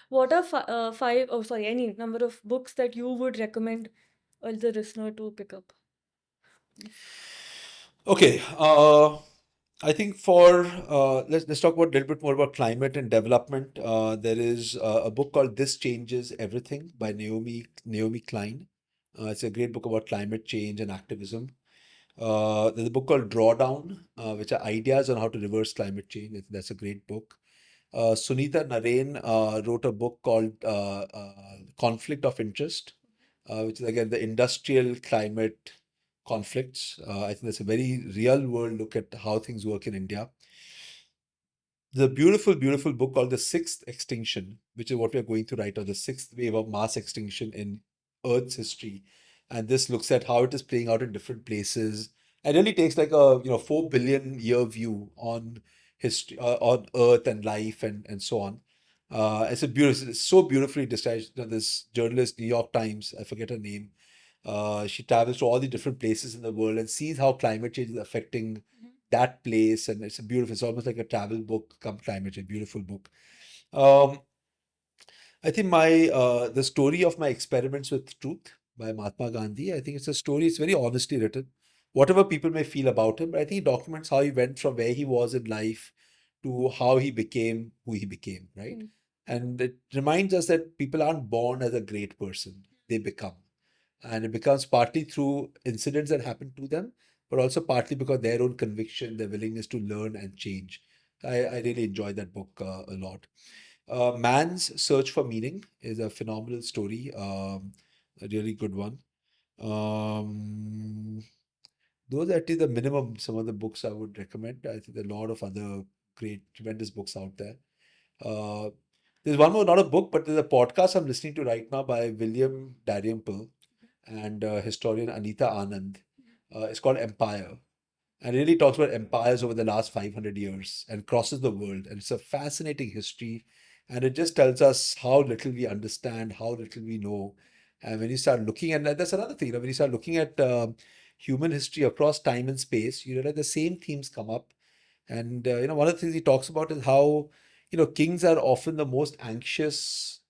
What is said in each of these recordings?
What are five, oh sorry, any number of books that you would recommend the listener to pick up? Okay, I think for let's talk about a little bit more about climate and development. There is a book called "This Changes Everything" by Naomi Klein. It's a great book about climate change and activism. There's a book called Drawdown, which are ideas on how to reverse climate change. I think that's a great book. Sunita Narain wrote a book called Conflict of Interest, which is again the industrial climate conflicts. I think that's a very real world look at how things work in India. The beautiful, beautiful book called The Sixth Extinction, which is what we are going through right now, the sixth wave of mass extinction in Earth's history. And this looks at how it is playing out in different places and really takes like a 4 billion year view on history, on Earth and life and so on. It's so beautifully described. This journalist, New York Times, I forget her name. She travels to all the different places in the world and sees how climate change is affecting that place. And it's a beautiful, it's almost like a travel book come climate change, beautiful book. Um, I think the story of my experiments with truth by Mahatma Gandhi, I think it's a story, it's very honestly written. Whatever people may feel about him, but I think he documents how he went from where he was in life to how he became who he became, right? And it reminds us that people aren't born as a great person, they become. And it becomes partly through incidents that happen to them, but also partly because their own conviction, their willingness to learn and change. I really enjoyed that book a lot. Man's Search for Meaning is a phenomenal story, a really good one. Um, those are actually the minimum, some of the books I would recommend. I think there are a lot of other great, tremendous books out there. Uh, there's one more, not a book, but there's a podcast I'm listening to right now by William Dalrymple and historian Anita Anand. It's called Empire. And it really talks about empires over the last 500 years and crosses the world. And it's a fascinating history. And it just tells us how little we understand, how little we know. And when you start looking at that, that's another thing, when you start looking at human history across time and space, you realize the same themes come up. And, one of the things he talks about is how, kings are often the most anxious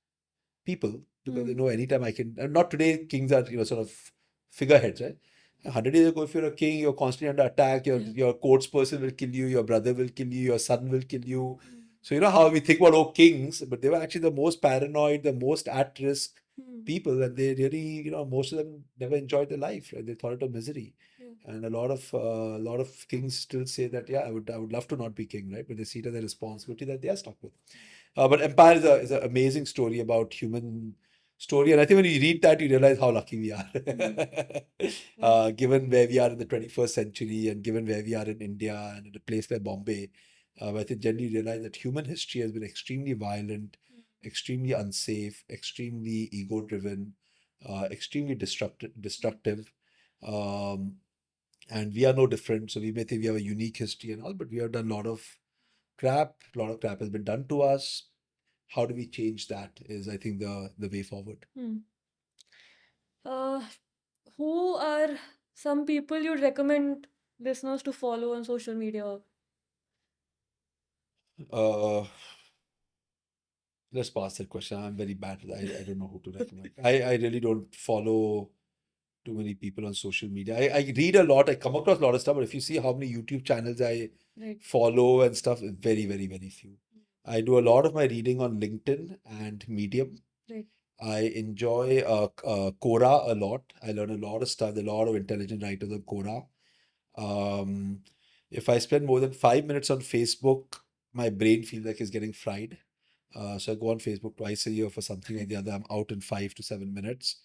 people because they know anytime I can. And not today, kings are sort of figureheads, right? 100 years ago, if you're a king, you're constantly under attack. Your courts person will kill you. Your brother will kill you. Your son will kill you. So you know how we think about kings, but they were actually the most paranoid, the most at risk people, and they really, most of them never enjoyed their life. Right? They thought it a misery. And a lot of kings still say that, yeah, I would love to not be king, right? But they see it as a responsibility that they are stuck with. But Empire is an amazing story about human story, and I think when you read that, you realize how lucky we are, given where we are in the 21st century, and given where we are in India and in a place like Bombay. I think generally realize that human history has been extremely violent, extremely unsafe, extremely ego-driven, extremely destructive. Um, and we are no different. So we may think we have a unique history and all, but we have done a lot of crap. A lot of crap has been done to us. How do we change that? Is I think the way forward. Uh, who are some people you'd recommend listeners to follow on social media? Uh, let's pass that question. I'm very bad. I don't know who to recommend. I really don't follow too many people on social media. I read a lot. I come across a lot of stuff, but if you see how many YouTube channels I Right. follow and stuff, very, very, very few. I do a lot of my reading on LinkedIn and Medium. Right. I enjoy Quora a lot. I learn a lot of stuff. There are a lot of intelligent writers on Quora. Um, if I spend more than 5 minutes on Facebook, my brain feels like it's getting fried. So I go on Facebook twice a year for something like the other. I'm out in 5 to 7 minutes.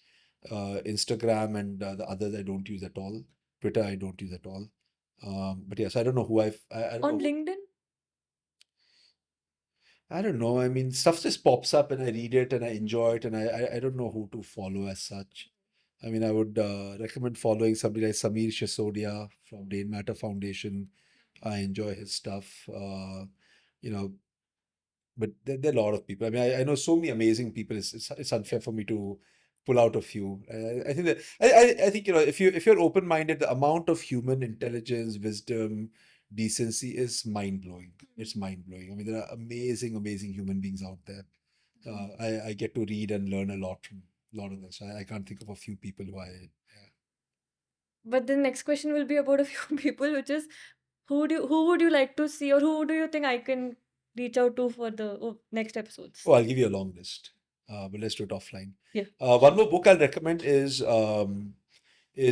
Instagram and the others I don't use at all. Twitter I don't use at all. But yes, I don't know who I don't On know. LinkedIn? I don't know. I mean, stuff just pops up and I read it and I enjoy it, and I don't know who to follow as such. I mean, I would recommend following somebody like Samir Sisodia from Brain Matter Foundation. I enjoy his stuff. You know, but there are a lot of people. I mean, I know so many amazing people. It's unfair for me to pull out a few. I think that I think if you're open minded, the amount of human intelligence, wisdom, decency is mind blowing. It's mind blowing. I mean, there are amazing, amazing human beings out there. I get to read and learn a lot from a lot of this. I can't think of a few people who yeah. But the next question will be about a few people, which is who would you like to see, or who do you think I can reach out to for the next episodes? Oh, I'll give you a long list, but let's do it offline. Yeah. One more book I'll recommend is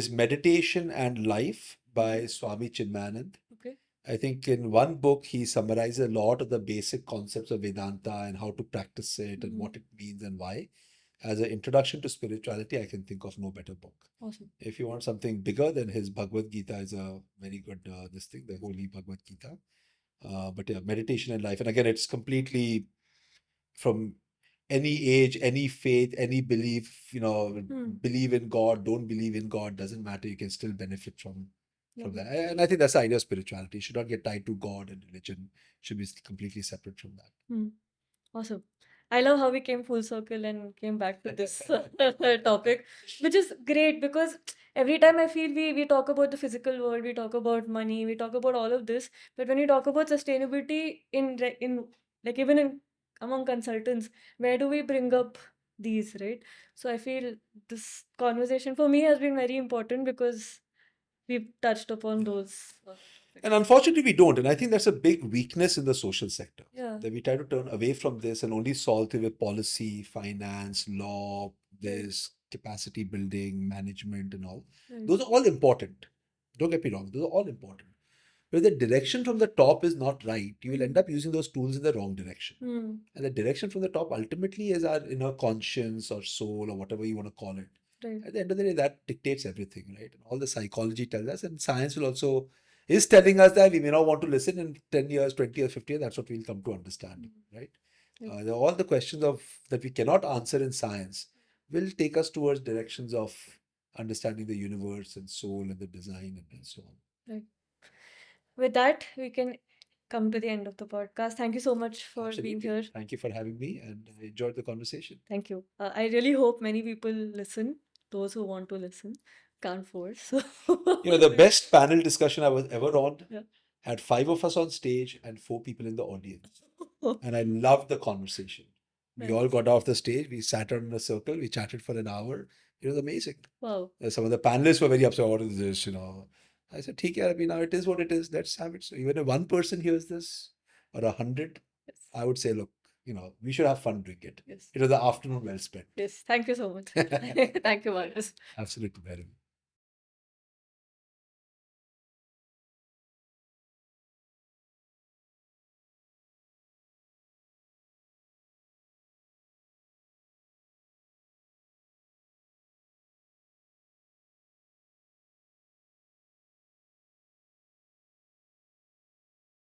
Meditation and Life by Swami Chinmayanand. Okay. I think in one book he summarizes a lot of the basic concepts of Vedanta and how to practice it and what it means and why. As an introduction to spirituality, I can think of no better book. Awesome. If you want something bigger, then his Bhagavad Gita is a very good this thing, the holy Bhagavad Gita. But yeah, Meditation and Life, and again, it's completely from any age, any faith, any belief. Believe in God, don't believe in God, doesn't matter. You can still benefit from that. And I think that's the idea of spirituality. You should not get tied to God and religion. It should be completely separate from that. Awesome. I love how we came full circle and came back to this topic, which is great because every time I feel we talk about the physical world, we talk about money, we talk about all of this, but when we talk about sustainability in like even in among consultants, where do we bring up these, right? So I feel this conversation for me has been very important because we've touched upon those. And unfortunately, we don't. And I think that's a big weakness in the social sector. Yeah. That we try to turn away from this and only solve it with policy, finance, law, there's capacity building, management, and all. Right. Those are all important. Don't get me wrong, those are all important. But if the direction from the top is not right, you will end up using those tools in the wrong direction. And the direction from the top ultimately is our inner conscience or soul or whatever you want to call it. Right. At the end of the day, that dictates everything, right? And all the psychology tells us, and science will also is telling us that we may not want to listen in 10 years, 20 years, 50 years. That's what we'll come to understand, right? All the questions of that we cannot answer in science will take us towards directions of understanding the universe and soul and the design and so on. Right. With that, we can come to the end of the podcast. Thank you so much for being here. Thank you for having me, and I enjoyed the conversation. Thank you. I really hope many people listen, those who want to listen. Can't force. The best panel discussion I was ever on had 5 of us on stage and 4 people in the audience. And I loved the conversation. We all got off the stage, we sat around in a circle, we chatted for an hour. It was amazing. Wow. Some of the panelists were very upset. What is this? I said, "Theek hai, now it is what it is. Let's have it." So even if one person hears this or 100, I would say, look, we should have fun doing it. Yes. It was the afternoon well spent. Yes. Thank you so much. Thank you, Marcus. Absolutely, very